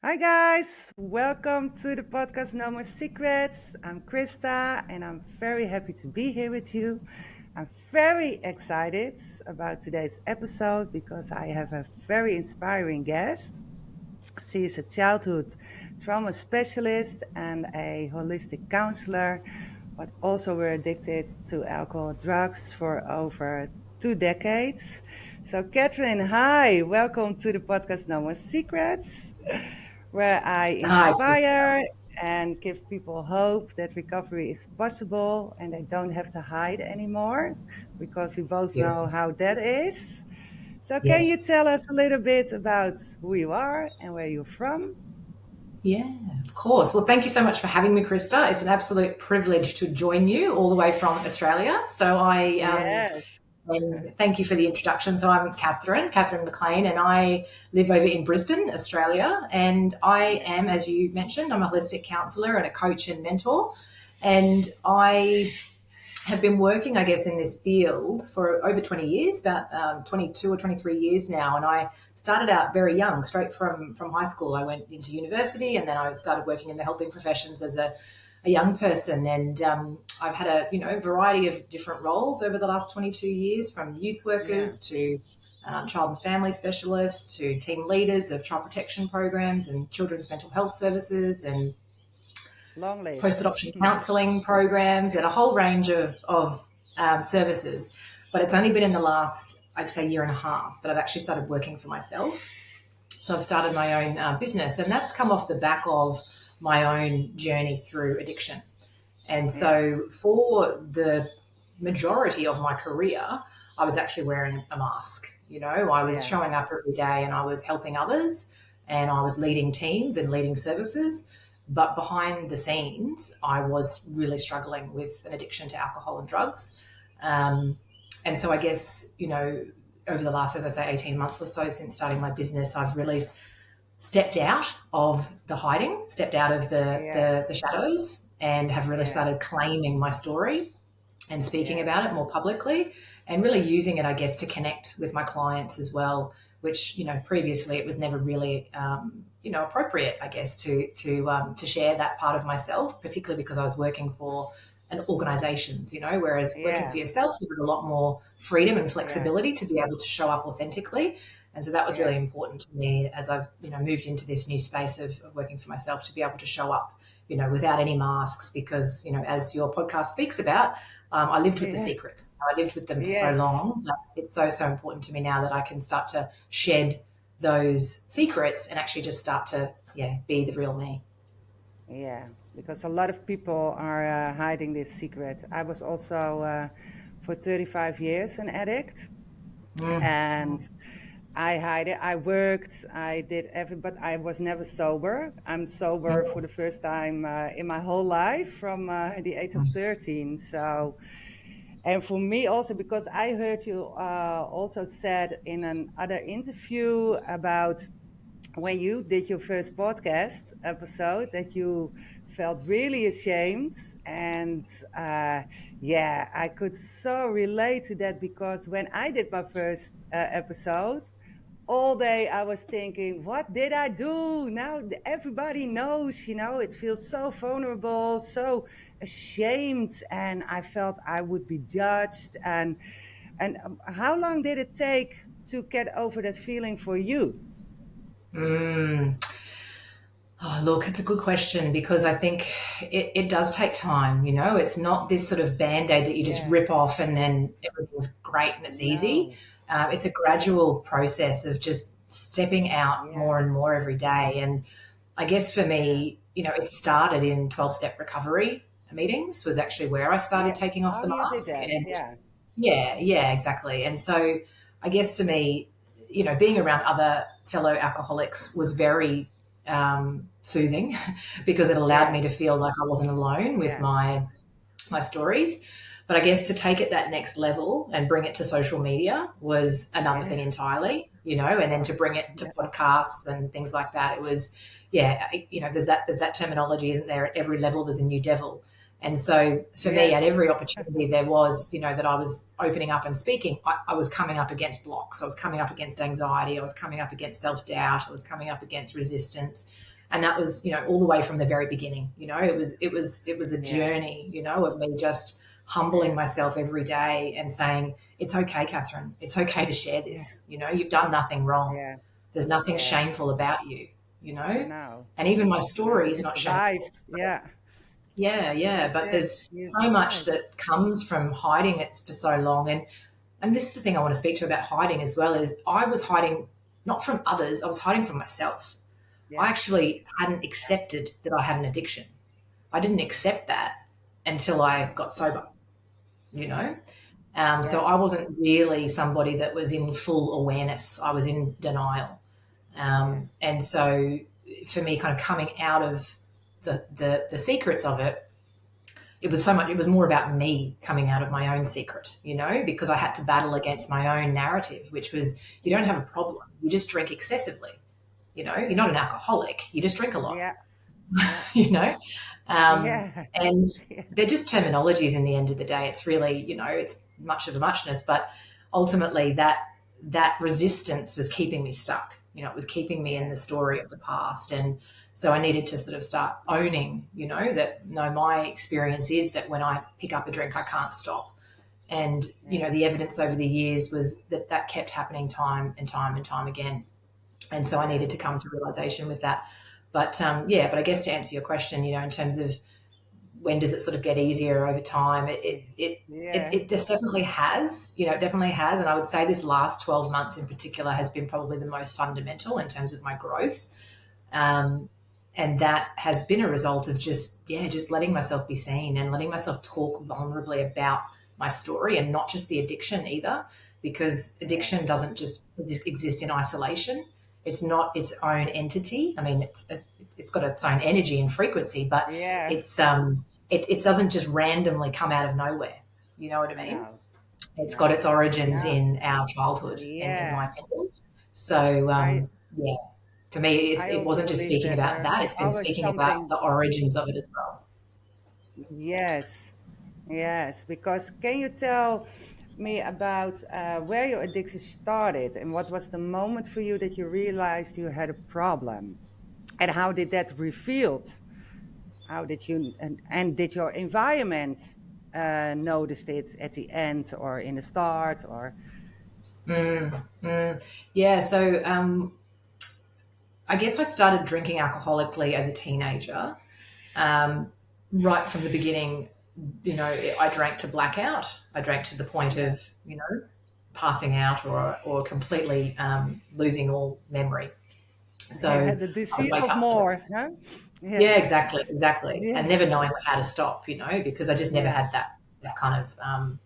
Hi guys, welcome to the podcast No More Secrets. I'm Krista and I'm very happy to be here with you. I'm very excited about today's episode because I have a very inspiring guest. She is a childhood trauma specialist and a holistic counselor, but also were addicted to alcohol and drugs for over 2 decades. So, Katharine, hi, welcome to the podcast No More Secrets, where I Hi. inspire and give people hope that recovery is possible and they don't have to hide anymore because we both know Beautiful. how that is. So, can you Yes. tell us a little bit about who you are and where you're from? Yeah, of course. Well, thank you so much for having me, Krista. It's an absolute privilege to join you all the way from Australia. Yes. And thank you for the introduction. So I'm Katharine McLean, and I live over in Brisbane, Australia. And I Yes. am, as you mentioned, I'm a holistic counsellor and a coach and mentor. And I have been working, I guess, in this field for over 20 years, about 22 or 23 years now. And I started out very young, straight from high school. I went into university and then I started working in the helping professions as a young person. And I've had a variety of different roles over the last 22 years, from youth Yeah. workers to child and family specialists to team leaders of child protection programs and children's mental health services and Long list. post-adoption counselling programs and a whole range of services. But it's only been in the last, I'd say, year and a half that I've actually started working for myself. So I've started my own business, and that's come off the back of my own journey through addiction. And Yeah. so for the majority of my career, I was actually wearing a mask. I was Yeah. showing up every day and I was helping others and I was leading teams and leading services. But behind the scenes, I was really struggling with an addiction to alcohol and drugs. Um, and so I guess, over the last, as I say, 18 months or so since starting my business, I've really stepped out of the hiding, stepped out of Yeah. the shadows, and have really Yeah. started claiming my story and speaking Yeah. about it more publicly and really using it, I guess, to connect with my clients as well, which, previously it was never really, appropriate, I guess, to share that part of myself, particularly because I was working for an organizations, whereas working for Yeah. yourself, you have a lot more freedom and Yeah. flexibility to be able to show up authentically. And so that was really Yeah. important to me as I've, moved into this new space of working for myself, to be able to show up, without any masks, because, as your podcast speaks about, I lived with the Yeah. secrets. I lived with them for so Yes. long that it's so important to me now that I can start to shed those secrets and actually just start to, be the real me. Yeah. Because a lot of people are hiding this secret. I was also for 35 years an addict, Mm. and I hide it. I worked, I did but I was never sober. I'm sober for the first time in my whole life from the age of 13. So, and for me also, because I heard you also said in another interview about when you did your first podcast episode that you felt really ashamed. And uh, yeah, I could so relate to that because when I did my first episode, all day I was thinking, what did I do? Now everybody knows, it feels so vulnerable, so ashamed, and I felt I would be judged. And how long did it take to get over that feeling for you? Mm. Oh, look, it's a good question because I think it does take time. It's not this sort of band aid that you just Yeah. rip off and then everything's great and it's easy. No. It's a gradual process of just stepping out Yeah. more and more every day. And I guess for Yeah. me, it started in 12-step recovery meetings, was actually where I started Yeah. taking off Oh, the you did mask. that. And Yeah. yeah, exactly. And so I guess for me, being around other fellow alcoholics was very soothing because it allowed Yeah. me to feel like I wasn't alone with Yeah. my stories. But I guess to take it that next level and bring it to social media was another thing Yeah. entirely, and then Oh, to bring it to yeah. podcasts and things like that. It was, there's that terminology, isn't there? At every level, there's a new devil. And so for me, at Yes. every opportunity there was, that I was opening up and speaking, I was coming up against blocks. I was coming up against anxiety. I was coming up against self doubt. I was coming up against resistance. And that was, all the way from the very beginning. It was a Yeah. journey, of me just humbling myself every day and saying, it's okay, Catherine, it's okay to share Yeah. this. You've done nothing wrong. Yeah. There's nothing Yeah. shameful about you, No. and even my No, story is you not shameful. survived. Yeah. Yeah, yeah, That's but it. there's You so much survived. that comes from hiding it for so long. And this is the thing I want to speak to about hiding as well, is I was hiding not from others, I was hiding from myself. I Yeah. actually hadn't accepted that I had an addiction. I didn't accept that until I got sober, you know? So Yeah. I wasn't really somebody that was in full awareness. I was in denial. Yeah. And so for me, kind of coming out of the secrets of it, it was more about me coming out of my own secret, because I had to battle against my own narrative, which was, you don't have a Yes. problem. You just drink excessively. You're not an alcoholic. You just drink a lot, Yeah. Yeah. you know? Yeah. And Yeah. they're just terminologies in the end of the day. It's really, it's much of a muchness, but ultimately that resistance was keeping me stuck. It was keeping me in Yeah. the story of the past. And so I needed to sort of start owning, that no, my experience is that when I pick up a drink, I can't stop. And, Yeah. the evidence over the years was that kept happening time and time and time again. And so I Yeah. needed to come to realization with that. But I guess to answer your question, in terms of when does it sort of get easier over time, Yeah. it just definitely has, it definitely has. And I would say this last 12 months in particular has been probably the most fundamental in terms of my growth. Um, and that has been a result of just letting myself be seen and letting myself talk vulnerably about my story, and not just the addiction either, because Yeah. addiction doesn't just exist in isolation. It's not its own entity. I mean, it's got its own energy and frequency, but Yeah. it doesn't just randomly come out of nowhere. You know what I mean? No. It's got No. its origins No. in our childhood, in my Yeah. opinion. So I yeah, for me, I it also wasn't just believe speaking that about there's that; it's been always speaking about something. the origins of it as well. Yes. Yes. Because can you tell me about where your addiction started and what was the moment for you that you realized you had a problem, and how did that revealed? How did you and did your environment noticed it at the end or in the start or? Mm, yeah, so I guess I started drinking alcoholically as a teenager. Um, right from the beginning, I drank to blackout. I drank to the point Yeah. of, passing out, or completely losing all memory. Yeah, So the I would disease wake of up. more, huh? Yeah. Yeah, exactly, exactly. And never Yes. knowing how to stop, because I just never Yeah. had that kind of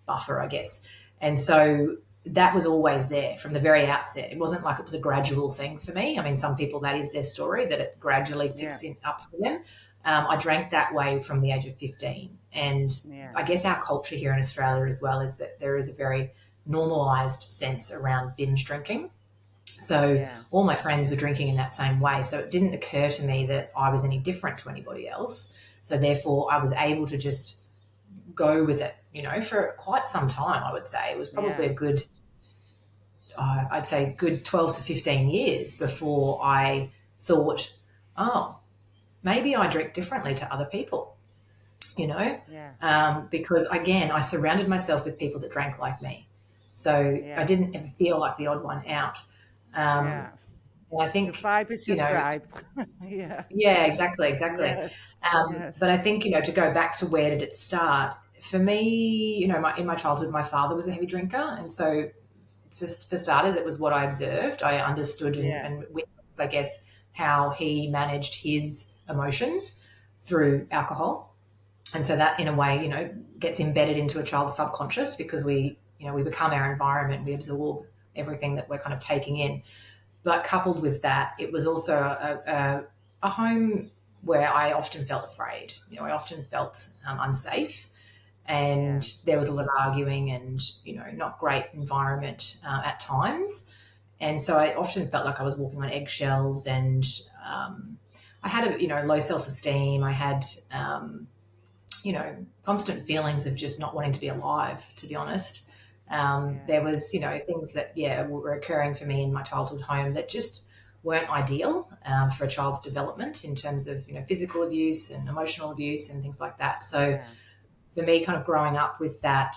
buffer, I guess. And so that was always there from the very outset. It wasn't like it was a gradual thing for me. I mean, some people, that is their story, that it gradually Yeah. picks up for them. I drank that way from the age of 15. And Yeah. I guess our culture here in Australia as well is that there is a very normalized sense around binge drinking. So Yeah. all my friends were drinking in that same way. So it didn't occur to me that I was any different to anybody else. So therefore, I was able to just go with it, for quite some time. I would say it was probably Yeah. a good, I'd say, good 12 to 15 years before I thought, oh, maybe I drink differently to other people, you know, Yeah. because again, I surrounded myself with people that drank like me. So I Yeah. didn't ever feel like the odd one out. Um, Yeah. and I Your think, vibe is you your know, tribe. Yeah. yeah, exactly, exactly. Yes. But Yes. I think, to go back to where did it start? For me, in my childhood, my father was a heavy drinker. And so for starters, it was what I observed. I understood Yeah. and witnessed, I guess, how he managed his emotions through alcohol. And so that, in a way, gets embedded into a child's subconscious, because we become our environment, we absorb everything that we're kind of taking in. But coupled with that, it was also a home where I often felt afraid. I often felt unsafe, and Yeah. there was a lot of arguing and not great environment at times. And so I often felt like I was walking on eggshells, and I had a low self-esteem. I had constant feelings of just not wanting to be alive, to be honest. Yeah. There was, things that, were occurring for me in my childhood home that just weren't ideal. for a child's development in terms of, physical abuse and emotional abuse and things like that. So Yeah. for me, kind of growing up with that,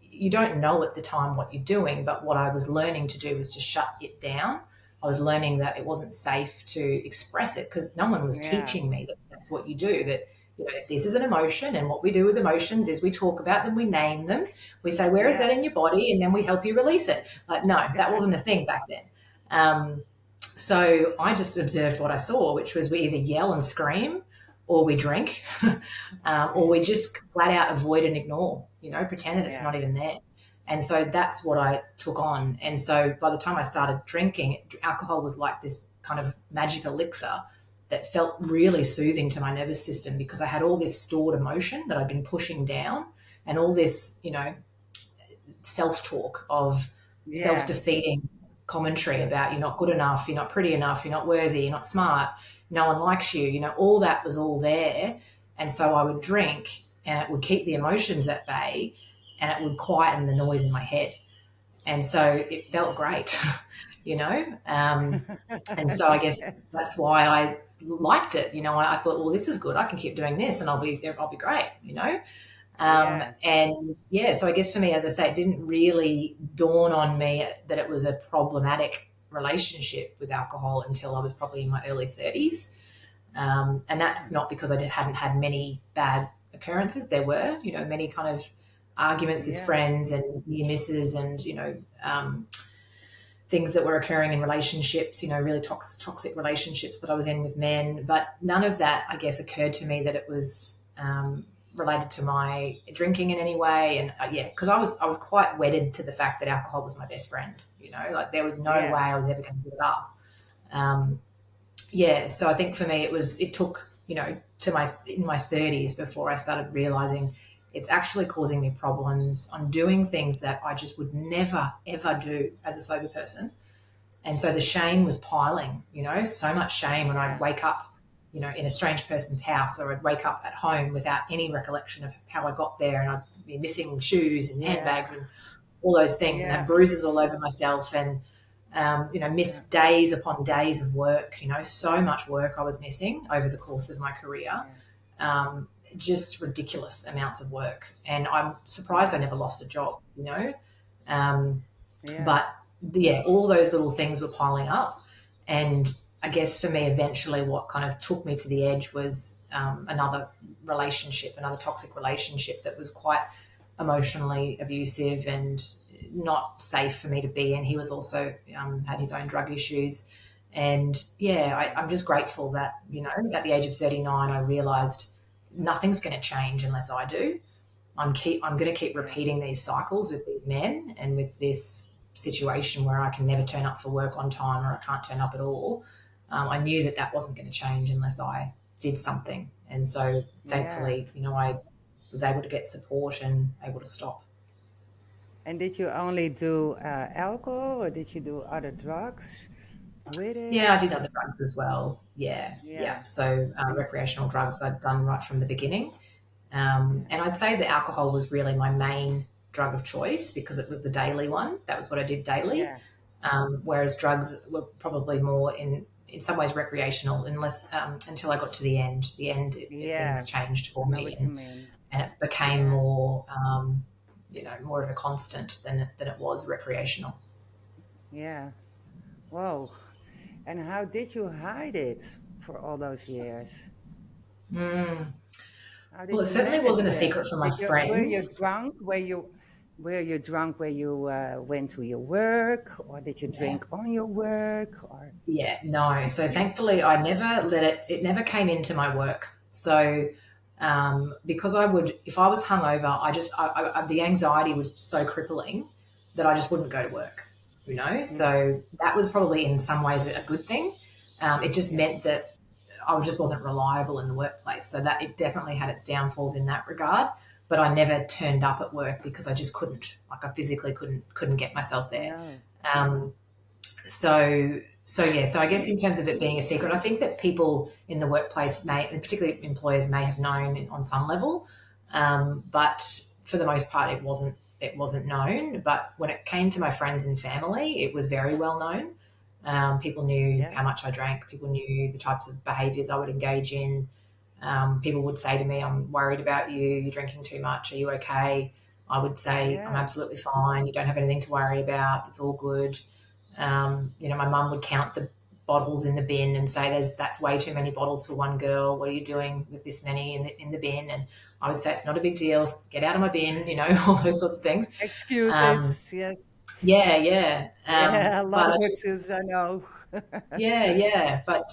you don't know at the time what you're doing, but what I was learning to do was to shut it down. I was learning that it wasn't safe to express it because no one was Yeah. teaching me that that's what you do, that this is an emotion, and what we do with emotions is we talk about them, we name them, we say, where is that Yeah. in your body, and then we help you release it. Like, no, that wasn't a thing back then. So I just observed what I saw, which was we either yell and scream, or we drink, or we just flat out avoid and ignore, pretend that it's Yeah. not even there. And so that's what I took on. And so by the time I started drinking, alcohol was like this kind of magic elixir that felt really soothing to my nervous system, because I had all this stored emotion that I'd been pushing down, and all this, self-talk of Yeah. self-defeating commentary about you're not good enough, you're not pretty enough, you're not worthy, you're not smart, no one likes you, all that was all there. And so I would drink, and it would keep the emotions at bay, and it would quieten the noise in my head. And so it felt Yeah. great, you know. And so I guess Yes. that's why I liked it. I thought, well, this is good. I can keep doing this, and I'll be great. Yeah. And yeah, so I guess for me, as I say, it didn't really dawn on me that it was a problematic relationship with alcohol until I was probably in my early 30s. And that's not because I hadn't had many bad occurrences. There were, many kind of arguments with Yeah. friends and near misses, and, things that were occurring in relationships, really toxic relationships that I was in with men. But none of that, I guess, occurred to me that it was related to my drinking in any way. And yeah, because I was quite wedded to the fact that alcohol was my best friend. Like there was no way Yeah. I was ever going to give it up. Um, yeah, so I think for me it took, to my 30s before I started realizing it's actually causing me problems. I'm doing things that I just would never ever do as a sober person. And so the shame was piling, so much shame when I'd Yeah. wake up, in a strange person's house, or I'd wake up at home without any recollection of how I got there, and I'd be missing shoes and Yeah. handbags and all those things, and have Yeah. bruises all over myself, and Yeah. miss days upon days of work. So much work I was missing over the course of my career. Yeah. Um, just ridiculous amounts of work, and I'm surprised I Yeah. never lost a job. Um, Yeah. but yeah, all those little things were piling up. And I guess for me, eventually, what kind of took me to the edge was another relationship, another toxic relationship that was quite emotionally abusive and not safe for me to be in. He was also had his own drug issues. And yeah, Yeah. I'm just grateful that, at the age of 39, I realized nothing's going to change unless I do. I'm going to keep repeating Yes. these cycles with these men, and with this situation where I can never turn up for work on time, or I can't turn up at all. I knew that that wasn't going to change unless I did something. And so Yeah. thankfully, I was able to get support and able to stop. And did you only do alcohol, or did you do other drugs with Yeah, I it? did other drugs as well. Yeah, yeah. Yeah. So And recreational drugs I'd done right from the beginning. yeah. And I'd say that alcohol was really my main drug of choice because it was the daily one. That was what I did daily. Yeah. Whereas drugs were probably more in some ways recreational, unless until I got to the end. The end, things Yeah. changed I for know me, what you mean. and it became Yeah. more, more of a constant than it was recreational. Yeah. Whoa. And how did you hide it for all those years? Mm. How Well, did it you certainly manage wasn't a it? secret from my Did you were you friends. drunk? Were you drunk where you went to your work, or did you Yeah. drink on your work? Or Yeah, no. So thankfully, I never let it. It never came into my work. So because I would, if I was hungover, the anxiety was so crippling that I just wouldn't go to work. yeah, So that was probably in some ways a good thing. It just yeah, meant that I just wasn't reliable in the workplace. So that it definitely had its downfalls in that regard. But I never turned up at work because I just couldn't. Like I physically couldn't get myself there. no, Um, so yeah, so I guess in terms of it being a secret, I think that people in the workplace may, and particularly employers, may have known on some level, but for the most part, it wasn't known. But when it came to my friends and family, it was very well known. People knew Yeah. how much I drank. People knew the types of behaviours I would engage in. People would say to me, "I'm worried about you. You're drinking too much. Are you okay?" I would say, "I'm Yeah. absolutely fine. You don't have anything to worry about. It's all good." My mum would count the bottles in the bin and say, "That's way too many bottles for one girl. What are you doing with this many in the bin?" And I would say, "It's not a big deal. Get out of my bin." All those sorts of things. Um, Excuses. Yes. yeah, yeah. Yeah. A lot But of I excuses. I know. yeah, yeah, but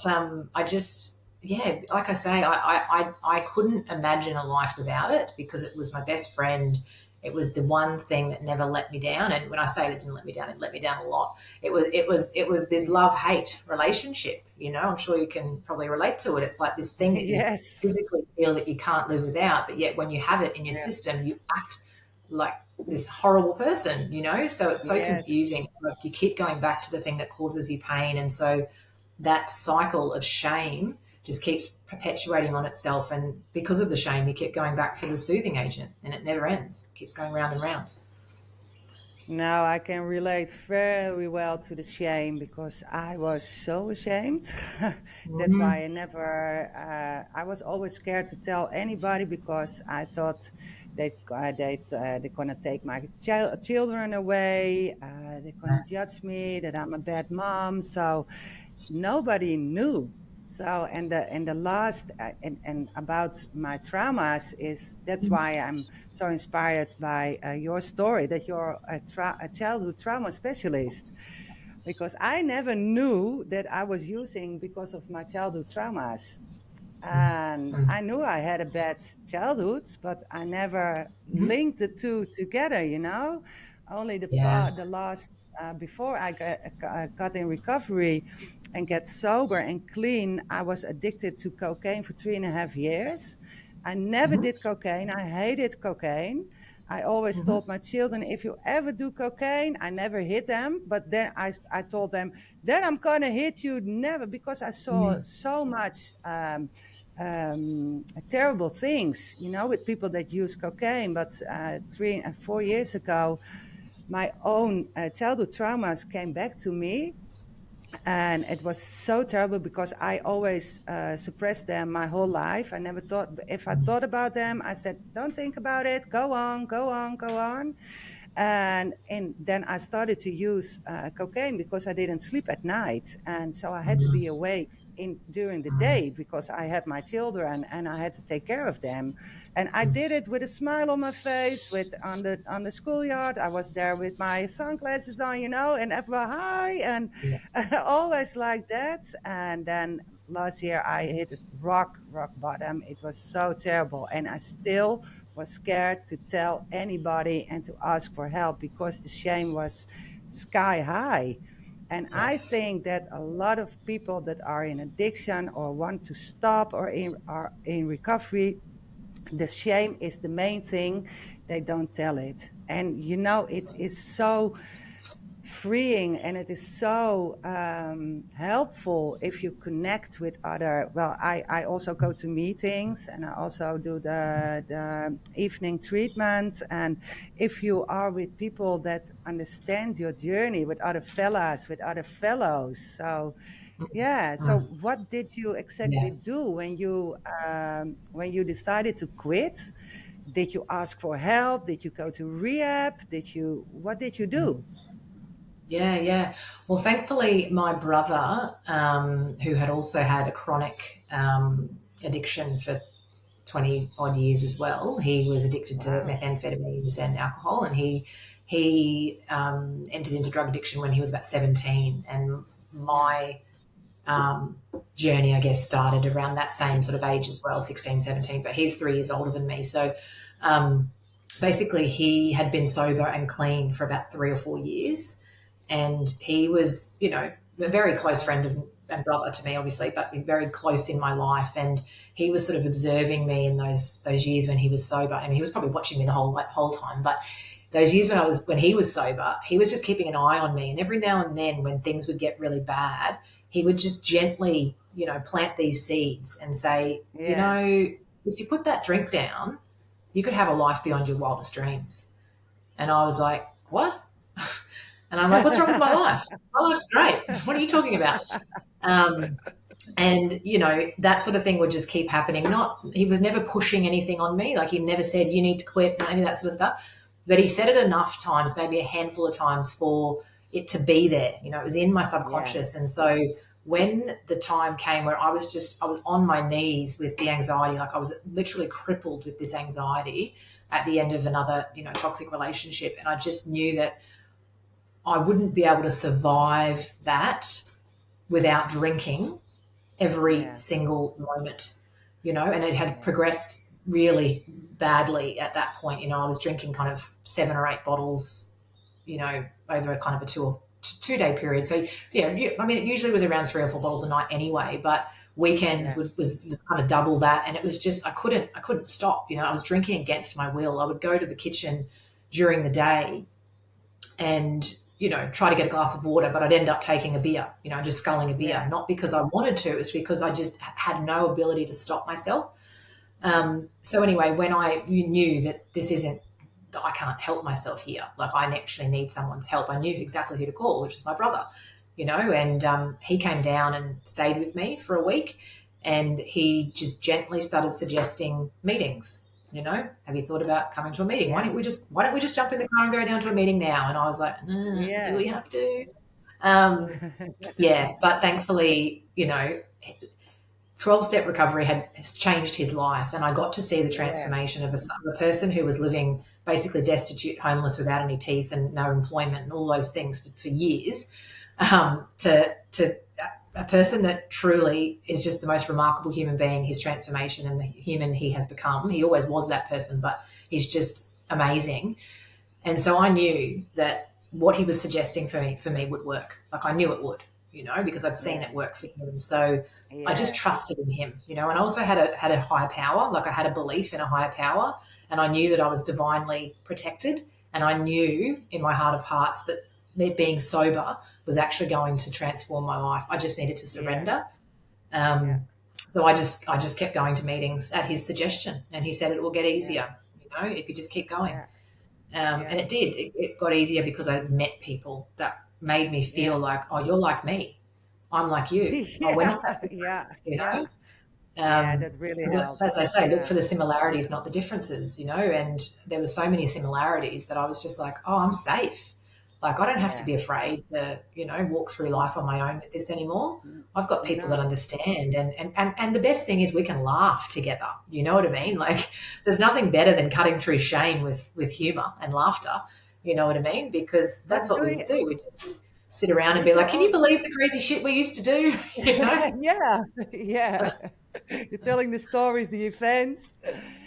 I just yeah, like I say, I couldn't imagine a life without it because it was my best friend. It was the one thing that never let me down, and when I say it didn't let me down, it let me down a lot. It was this love hate relationship. I'm sure you can probably relate to it. It's like this thing that you Yes. physically feel that you can't live without, but yet when you have it in your Yeah. system, you act like this horrible person. So it's so Yes. confusing. It's like you keep going back to the thing that causes you pain, and so that cycle of shame just keeps perpetuating on itself. And because of the shame, you keep going back for the soothing agent, and it never ends. It keeps going round and round. Now I can relate very well to the shame because I was so ashamed. That's why Mm-hmm. I was always scared to tell anybody because I thought they're gonna take my children away. They're gonna judge me that I'm a bad mom. So nobody knew. So and the last and about my traumas is that's why I'm so inspired by your story that you're a childhood trauma specialist because I never knew that I was using because of my childhood traumas. And I knew I had a bad childhood, but I never Mm-hmm. linked the two together. Only Yeah. the last, before I got in recovery and get sober and clean, I was addicted to cocaine for 3.5 years. I never Mm-hmm. did cocaine. I hated cocaine. I always Mm-hmm. told my children, if you ever do cocaine, I never hit them. But then I told them, then I'm going to hit you never because I saw Mm-hmm. so much terrible things, with people that use cocaine. But 3 and 4 years ago, my own childhood traumas came back to me. And it was so terrible because I always suppressed them my whole life. I never thought, if I thought about them, I said, don't think about it, go on, go on, go on. And then I started to use cocaine because I didn't sleep at night, and so I had to be awake in during the day because I had my children and I had to take care of them. And I did it with a smile on my face, with on the schoolyard. I was there with my sunglasses on, and everybody hi and Yeah. always like that. And then last year I hit this rock bottom. It was so terrible, and I still was scared to tell anybody and to ask for help because the shame was sky high. And I Yes. think that a lot of people that are in addiction or want to stop or are in recovery, the shame is the main thing. They don't tell it. And it is so freeing and it is so helpful if you connect with other. Well, I also go to meetings and I also do the evening treatment, and if you are with people that understand your journey, with other fellas, with other fellows. So yeah, so Mm. what did you exactly Yeah. do when you decided to quit? Did you ask for help? Did you go to rehab? What did you do? Yeah, yeah. Well, thankfully, my brother, who had also had a chronic addiction for 20 odd years as well. He was addicted to Wow. methamphetamines and alcohol, and he entered into drug addiction when he was about 17. And Yeah. my journey, I guess, started around that same sort of age as well, 16, 17. But he's 3 years older than me. So um, basically, he had been sober and clean for about 3 or 4 years. And he was, a very close Wow. friend and brother to me, obviously, but very close in my life. And he was sort of observing me in those years when he was sober. I mean, he was probably watching me the whole time, but those years when he was sober, he was just keeping an eye on me. And every now and then, when things would get really bad, he would just gently, plant these seeds and say, Yeah. if you put that drink down, you could have a life beyond your wildest dreams. And I was like, what? And I'm like, what's wrong with my life? My life's great. What are you talking about? Um, and that sort of thing would just keep happening. Not He was never pushing anything on me. Like, he never said you need to quit, any of that sort of stuff. But he said it enough times, maybe a handful of times, for it to be there. It was in my Yeah, subconscious. And so when the time came where I was on my knees with the anxiety, like I was literally crippled with this anxiety at the end of another toxic relationship, and I just knew that I wouldn't be able to survive that without drinking every yeah, single moment, and it had yeah, progressed really badly at that point. I was drinking kind of 7 or 8 bottles, over kind of a 2 day period. So, I mean, it usually was around 3 or 4 bottles a night anyway, but weekends yeah, was kind of double that. And it was just, I couldn't stop. I was drinking against my will. I would go to the kitchen during the day and try to get a glass of water, but I'd end up taking a beer, just sculling a beer, yeah, not because I wanted to, it's because I just had no ability to stop myself. So anyway, when I knew that I can't help myself here, like I actually need someone's help, I knew exactly who to call, which is my brother, and he came down and stayed with me for a week, and he just gently started suggesting meetings. Have you thought about coming to a meeting? Why yeah, don't we just jump in the car and go down to a meeting now? And I was like, do yeah, we have to? Yeah, but thankfully, 12-step recovery has changed his life, and I got to see the yeah, transformation of a person who was living basically destitute, homeless, without any teeth and no employment and all those things for years, to a person that truly is just the most remarkable human being. His transformation and the human he has become. He always was that person, but he's just amazing. And so I knew that what he was suggesting for me would work. Like, I knew it would, because I'd seen yeah, it work for him. So I just yeah, trusted in him, and I also had a higher power. Like, I had a belief in a higher power, and I knew that I was divinely protected. And I knew in my heart of hearts that me being sober was actually going to transform my life. I just needed to yeah, surrender. yeah, Um, so I just kept going to meetings at his suggestion, and he said it will get yeah, easier, if you just keep going. yeah, And yeah, it did. It got easier because I met people that made me feel yeah, like, oh, you're like me. I'm like you. Oh, we're not that yeah, different, yeah, you yeah, know? yeah. That really As helps. I say, look Yeah, for the similarities, not the differences, and there were so many similarities that I was just like, oh, I'm safe. Like, I don't have to yeah. be afraid to, walk through life on my own with this anymore. I've got people that No, understand. And the best thing is we can laugh together. You know what I mean? Like, there's nothing better than cutting through shame with humor and laughter. You know what I mean? Because that's but what do we you, would do. We just sit around and be did you like, can you all? believe the crazy shit we used to do? Yeah, yeah. You're telling the stories, the events.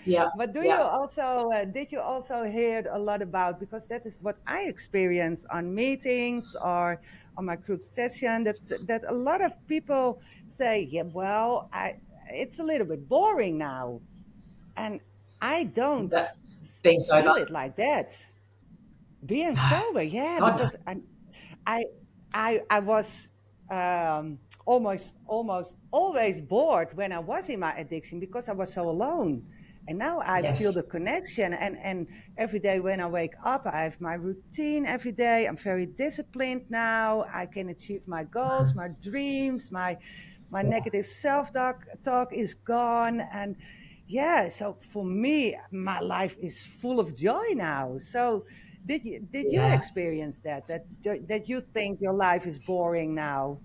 Yeah, But do you yeah. also did you also hear a lot about, because that is what I experience on meetings or on my group session, that a lot of people say, yeah, well, I it's a little bit boring now, and I don't That's being sober. feel it like that. Being No, sober, yeah, God, no. because I I was almost always bored when I was in my addiction because I was so alone. And now I feel Yes. the connection, and every day when I wake up, I have my routine every day. I'm very disciplined now. I can achieve my goals, my dreams, my Yeah. negative self talk is gone. And yeah, so for me, my life is full of joy now. So did you Yeah. experience that you think your life is boring now?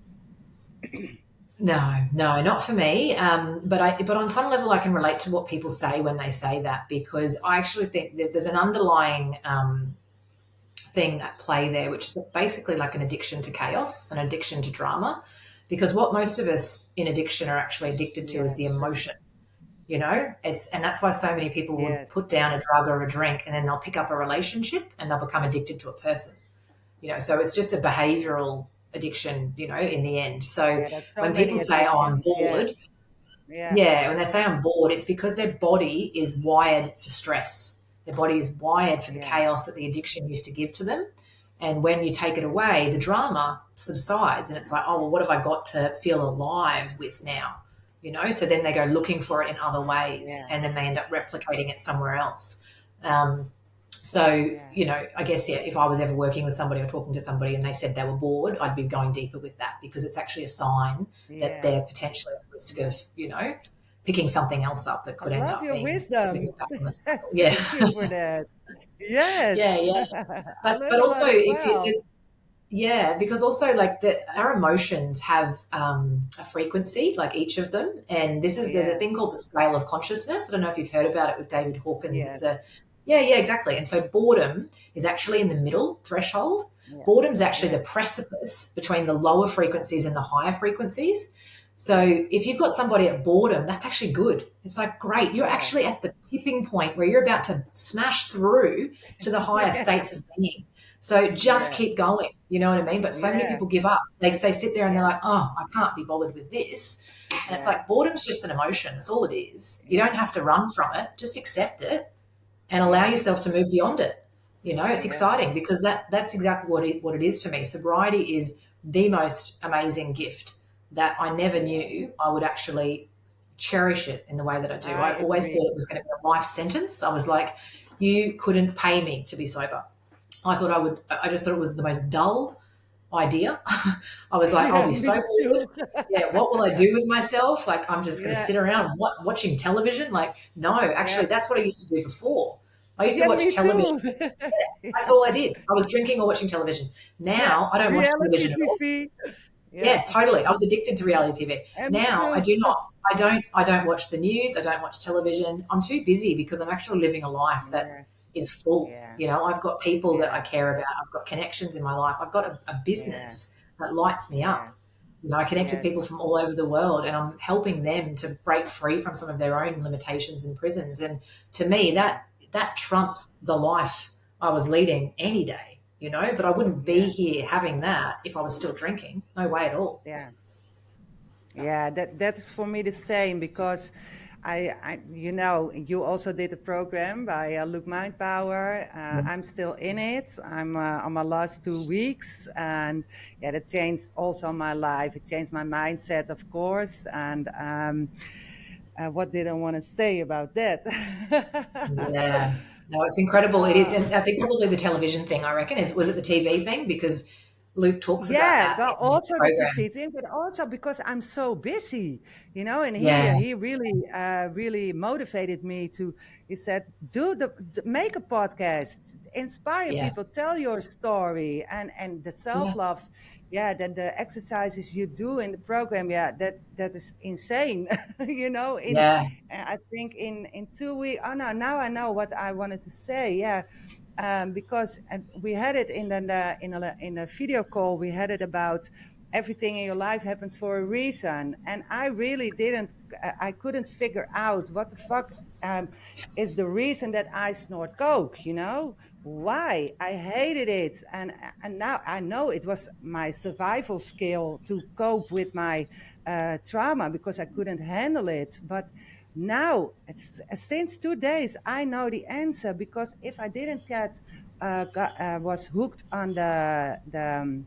No, no, not for me. But on some level, I can relate to what people say when they say that, because I actually think that there's an underlying thing at play there, which is basically like an addiction to chaos, an addiction to drama. Because what most of us in addiction are actually addicted to is Yeah, the true. emotion. And that's why so many people will Yes. put down a drug or a drink, and then they'll pick up a relationship and they'll become addicted to a person. So it's just a behavioral addiction, in the end. So Yeah, there's so when people many say, oh, I'm addictions. Yeah. bored, Yeah. yeah, when they say I'm bored, it's because their body is wired for stress. Their body is wired for the Yeah. chaos that the addiction used to give to them. And when you take it away, the drama subsides, and it's like, oh, well, what have I got to feel alive with now? So then they go looking for it in other ways, Yeah. and then they end up replicating it somewhere else. Um, So, yeah, you know, I guess, yeah, if I was ever working with somebody or talking to somebody and they said they were bored, I'd be going deeper with that because it's actually a sign that yeah, they're potentially at risk of, yeah. you know, picking something else up that I could end love up your being putting wisdom. it back on the cycle. Yeah. Thank you for that. Yeah, Yes. yeah. I learned But a also, lot as well. yeah, because also like our emotions have a frequency, like each of them, and there's a Yeah, thing called the scale of consciousness. I don't know if you've heard about it with David Hawkins. yeah, It's a yeah, exactly. And so boredom is actually in the middle threshold. yeah, Boredom's actually the yeah, precipice between the lower yeah. frequencies and the higher frequencies. So Yes. if you've got somebody at boredom, that's actually good. It's like great. You're Yeah, actually at the tipping point where you're about to smash through to the higher yeah, states of being. So just yeah, keep going. You know what I mean? But so many yeah, people give up. They sit there and they're yeah, like, oh, I can't be bothered with this. And it's yeah, like boredom's just an emotion. That's all it is. You don't yeah, have to run from it. Just accept it and allow yeah, yourself to move beyond it. You know, it's yeah, exciting because that's exactly what it is for me. Sobriety is the most amazing gift that I never yeah. knew I would actually cherish it in the way that I do. I I always agree. thought it was going to be a life sentence. I was like, you couldn't pay me to be sober. I just thought it was the most dull idea. I was like, I'll Yeah, be so me bored. too. Yeah, what will I do with myself? Like, I'm just going to Yeah, sit around watching television. Like, no, yeah, actually, that's what I used to do before. I used to yeah, watch me television. too. That's Yeah, all I did. I was drinking or watching television. yeah. Now I don't watch Reality television at all. TV. Yeah, Yeah, totally. I was addicted to reality TV. and me Now I too. do not. I don't watch the news. I don't watch television. I'm too busy because I'm actually living a life that Yeah, is full. yeah, You know, I've got people that I yeah, care about. I've got connections in my life. I've got a yeah, business that lights me yeah. up. You know, I connect with people Yes. from all over the world and I'm helping them to break free from some of their own limitations and prisons. And to me, Yeah, that trumps the life I was leading any day, you know, but I wouldn't be yeah, here having that if I was still drinking. No way at all. yeah. Yeah, that is for me the same because you also did a program by Luke Mindpower. I'm still in it. I'm on my last 2 weeks, and yeah, that changed also my life. It changed my mindset, of course. And what did I want to say about that? Yeah. No, it's incredible. It is. uh, And I think probably the television thing, I reckon, was it the TV thing? Because Luke talks about Yeah, that well, in his also the program. TV thing, but also because I'm so busy, and he Yeah. he really really motivated me to. He said, make a podcast, inspire Yeah. people, tell your story, and the self Yeah. love. Yeah, then the exercises you do in the program, yeah, that is insane. Yeah. I think in 2 weeks. Oh no, now I know what I wanted to say. Yeah, because we had it in a video call. We had it about everything in your life happens for a reason, and I really didn't. I couldn't figure out what the fuck is the reason that I snort coke. Why I hated it, and now I know it was my survival skill to cope with my trauma because I couldn't handle it, but now, since 2 days, I know the answer because if I didn't was hooked on the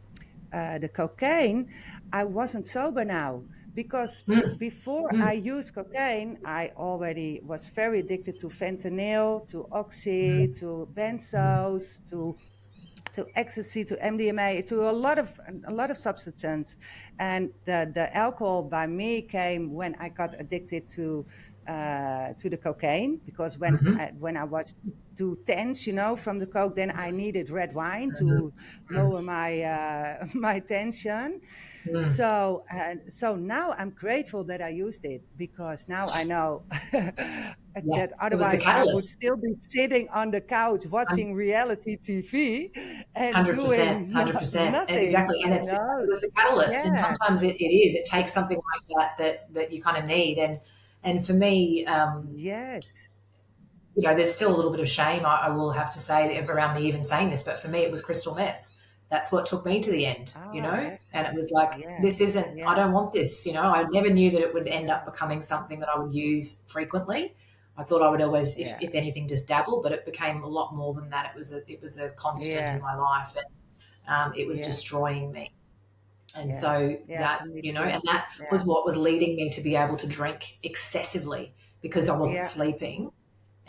cocaine, I wasn't sober now. Because Mm, before I mm, used cocaine, I already was very addicted to fentanyl, to oxy, mm, to mm, benzos, to ecstasy, to MDMA, to a lot of substance, and the alcohol by me came when I got addicted to the cocaine because mhm, when I was too tense, from the coke, then I needed red wine mhm, to lower my my tension. mm. So now I'm grateful that I used it because now I know Yeah. that It was the otherwise I would catalyst. still be sitting on the couch watching reality TV and 100%, doing 100%. nothing, Exactly. And it was the catalyst. And Yeah. sometimes it is. It takes something like that you kind of need. And for me, Yes. you know, there's still a little bit of shame, I will have to say, around me even saying this, but for me, it was crystal meth. That's what took me to the end, you Oh, know? yes. And it was like, Yeah. this isn't, I Yeah. don't want this, you know? I never knew that it would end Yeah. up becoming something that I would use frequently. I thought I would always, Yeah. if anything, just dabble, but it became a lot more than that. It was a constant in Yeah. my life, and it was Yeah. destroying me. And Yeah. so Yeah. that, For me you know, too. and that Yeah. was what was leading me to be able to drink excessively because I wasn't Yeah. sleeping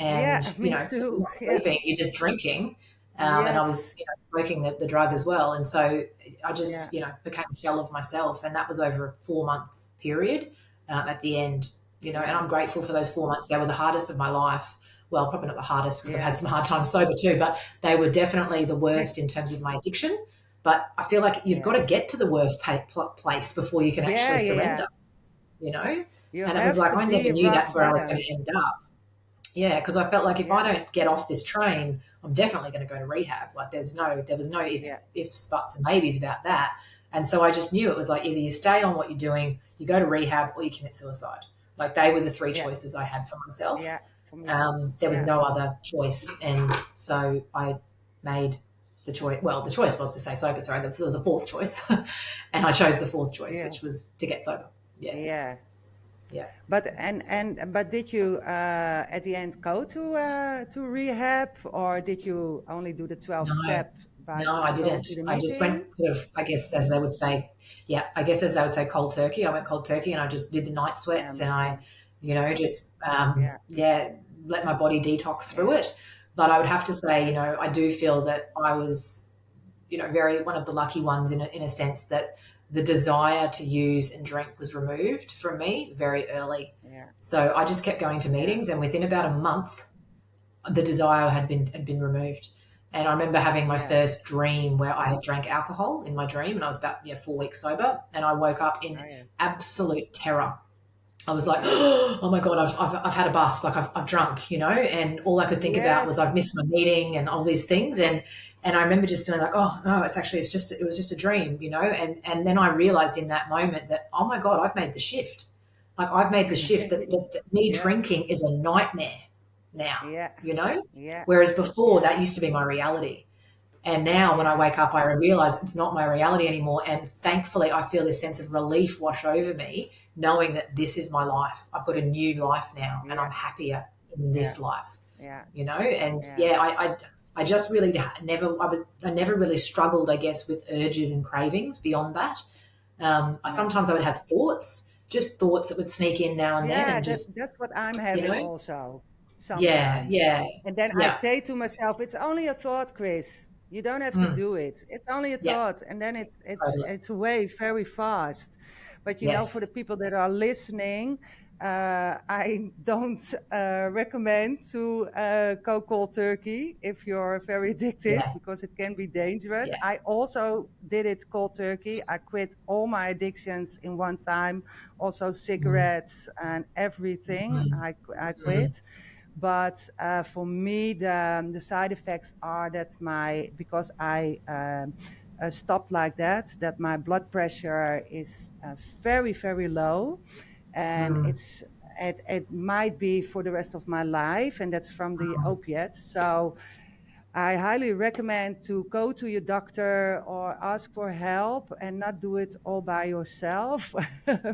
and Yeah, you me know, you're too. not Yeah. sleeping, you're just drinking. And I was, Yes. you know, smoking the drug as well. And so I Yeah. just, you know, became a shell of myself. And that was over a 4 month period at the end, you know, and Yeah. I'm grateful for those 4 months. They were the hardest of my life. Well, probably not the hardest because I've had Yeah. some hard times sober too, but they were definitely the worst in terms of my addiction. But I feel like you've got Yeah. to get to the worst place before you can actually Yeah. Yeah. surrender, Yeah. you know? You And it was have like, to I never be knew rock that's where I was going bottom. to end up. Yeah, because I felt like if I Yeah. don't get off this train, I'm definitely going to go to rehab. Like there was no Yeah. ifs, buts, and maybes about that. And so I just knew it was like either you stay on what you're doing, you go to rehab, or you commit suicide. Like they were the three Yeah. choices I had for myself. Yeah. For me too. There was Yeah. no other choice, and so I made the choice. Well, the choice was to stay sober. Sorry, there was a fourth choice, and I chose the fourth choice, Yeah. which was to get sober. Yeah, Yeah. yeah. But did you at the end go to rehab, or did you only do the 12 No, step by no, I going didn't. to the I just went meetings? sort of, I guess, as they would say, yeah, I guess as they would say, cold turkey. I went cold turkey and I just did the night Yeah, sweats and me I, too. you know, just, Yeah. yeah, let my body detox through Yeah. it. But I would have to say, you know, I do feel that I was, you know, very one of the lucky ones in a sense that the desire to use and drink was removed from me very early. Yeah. So I just kept going to Yeah. meetings and within about a month, the desire had been removed. And I remember having my Yeah. first dream where I had drank alcohol in my dream, and I was about 4 weeks sober, and I woke up Oh in yeah. absolute terror. I was like, oh my god, I've had a bust, like I've drunk, you know, and all I could think about was Yes. I've missed my meeting and all these things, and I remember just feeling like, oh no, it was just a dream, you know, and then I realized in that moment that oh my god, I've made the shift, like I've made the shift that me Yeah. drinking is a nightmare now, Yeah. you know? Yeah. Whereas before Yeah. that used to be my reality. And now when I Yeah. wake up, I realize it's not my reality anymore. And thankfully, I feel this sense of relief wash over me, knowing that this is my life. I've got a new life now and Yeah. I'm happier in Yeah. this life, Yeah. you know? And Yeah. yeah, I just really I never really struggled, I guess, with urges and cravings beyond that. No. Sometimes I would have thoughts, just thoughts that would sneak in now and then Yeah, and just, that's what I'm you having know, also yeah, sometimes. yeah, And then I yeah. say to myself, it's only a thought, Chris. You don't have to Mm, do it. It's only a yeah, thought. And then totally. it's away very fast. But for the Yes. people that are listening, I don't recommend to go cold turkey if you're very addicted Yeah. because it can be dangerous. Yeah. I also did it cold turkey. I quit all my addictions in one time, also Mm, cigarettes and everything. mm, I mm, quit. But for me, the side effects are that because I stopped like that my blood pressure is very low, and mm, it might be for the rest of my life, and that's from the mm. opiates. So I highly recommend to go to your doctor or ask for help and not do it all by yourself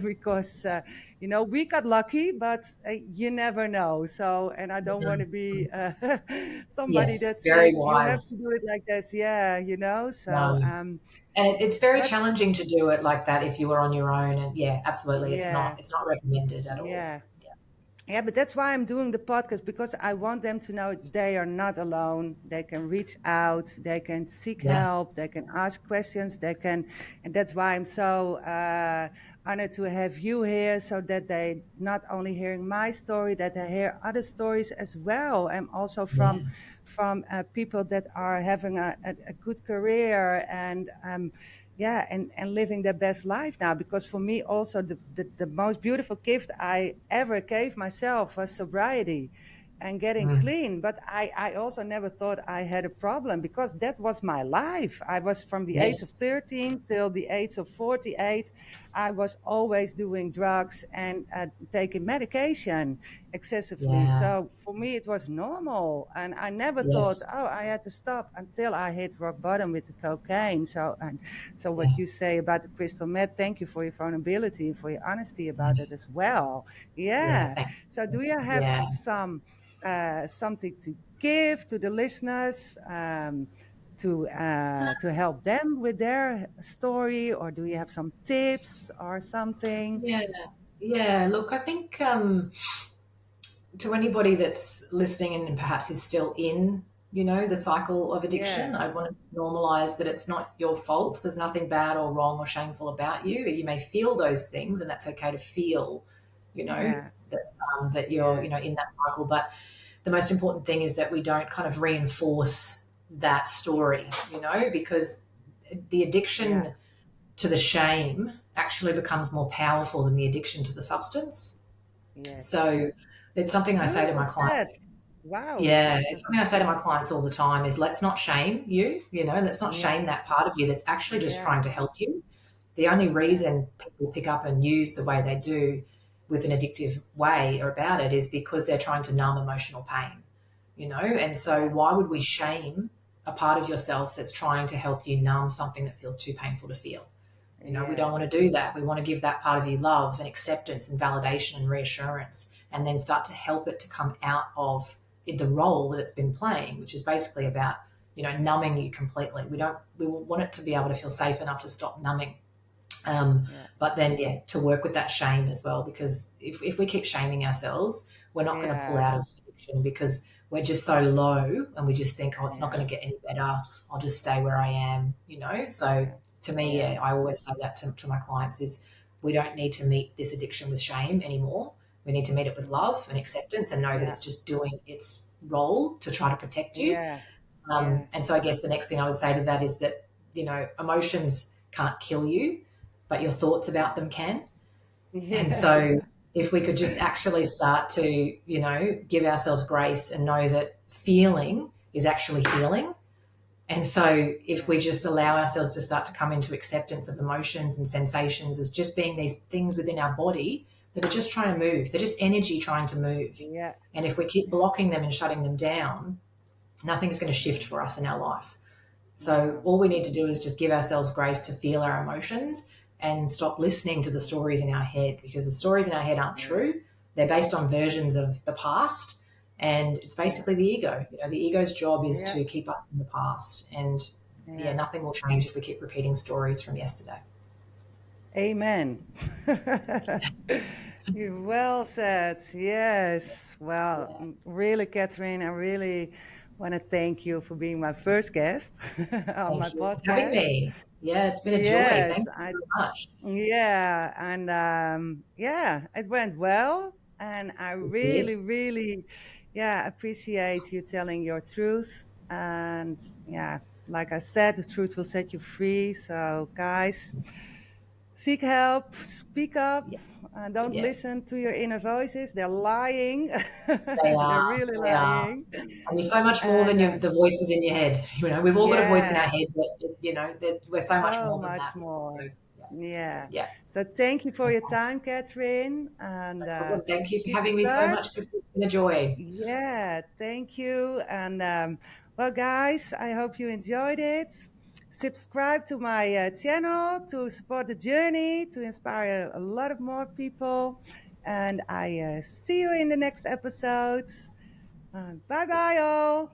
because, we got lucky, but you never know. So, and I don't want Mhm. to be somebody Yes, that very says you have wise. to do it like this. Yeah, No. So, And it's very but challenging to do it like that if you were on your own. And yeah, absolutely, yeah, it's not recommended at all. yeah. Yeah, Yeah, but that's why I'm doing the podcast because I want them to know they are not alone. They can reach out, they can seek yeah, help, they can ask questions, and that's why I'm so honored to have you here so that they not only hearing my story, that they hear other stories as well. And also yeah, from people that are having a good career and and living their best life now. Because for me, also the most beautiful gift I ever gave myself was sobriety and getting mm, clean. But I also never thought I had a problem because that was my life. I was from the age yes, of 13 till the age of 48. I was always doing drugs and taking medication excessively. yeah, So for me, it was normal. And I never thought, yes, oh, I had to stop until I hit rock bottom with the cocaine. So yeah, what you say about the crystal meth, thank you for your vulnerability and for your honesty about it mm, as well. yeah, Yeah. thank So you. do you have Yeah. something to give to the listeners to help them with their story, or do you have some tips or something? Yeah. Yeah. Look, I think to anybody that's listening and perhaps is still in, the cycle of addiction, Yeah, I want to normalize that it's not your fault. There's nothing bad or wrong or shameful about you. You may feel those things, and that's okay to feel, yeah, that you're, yeah, in that cycle. But the most important thing is that we don't kind of reinforce that story, because the yeah, addiction to the shame actually becomes more powerful than the addiction to the substance. yes. So it's something I say to Beautiful my said. clients. Wow. Yeah, it's something I say to my clients all the time is let's not shame you, let's not Yeah, shame that part of you that's actually just yeah, trying to help you. The only yeah, reason people pick up and use the way they do with an addictive way or about it is because they're trying to numb emotional pain, And so yeah, why would we shame a part of yourself that's trying to help you numb something that feels too painful to feel? We don't yeah, want to do that. We want to give that part of you love and acceptance and validation and reassurance, and then start to help it to come out of the role that it's been playing, which is basically about, numbing you completely. We want it to be able to feel safe enough to stop numbing. yeah, But then, yeah, to work with that shame as well, because if we keep shaming ourselves, we're not going to pull yeah, out of addiction because we're just so low and we just think, oh, it's not yeah, going to get any better. I'll just stay where I am, So yeah, to me, yeah, yeah, I always say that to my clients is we don't need to meet this addiction with shame anymore. We need to meet it with love and acceptance and know that yeah, it's just doing its role to try to protect you. yeah, yeah, And so I guess the next thing I would say to that is that, emotions can't kill you, but your thoughts about them can. And yeah, so if we could just actually start to, give ourselves grace and know that feeling is actually healing. And so if yeah, we just allow ourselves to start to come into acceptance of emotions and sensations as just being these things within our body that are just trying to move, they're just energy trying to move. yeah, And if we keep yeah, blocking them and shutting them down, nothing's going to shift for us in our life. So no, all we need to do is just give ourselves grace to feel our emotions and stop listening to the stories in our head, because the stories in our head aren't yeah, true. They're based on versions of the past, and it's yeah, basically the ego. The ego's job is yeah, to keep us in the past, and yeah, yeah. nothing will change if we keep repeating stories from yesterday. Amen. You well said. Yes. Well, Yeah. really, Catherine, I really want to thank you for being my first guest on my Thank you for having podcast. me. Yeah, it's been a joy. Yes, Thank you very much. yeah, and yeah, it went well, and I It did. really, really, yeah, appreciate you telling your truth. And yeah, like I said, the truth will set you free. So, guys, seek help, speak up, Yeah. don't Yes, listen to your inner voices. They're lying. they They're are. really They are. lying. And you're so much more than And the voices in your head. We've all got a voice in our yeah, head, but that we're so much so more than much that. So more. yeah, Yeah. yeah, So thank you for your okay, time, Catherine, no and problem. Thank you for keep in having me so much. touch. It's been a joy. Yeah, thank you. And well, guys, I hope you enjoyed it. Subscribe to my channel to support the journey, to inspire a lot of more people. And I see you in the next episodes. Bye bye, all.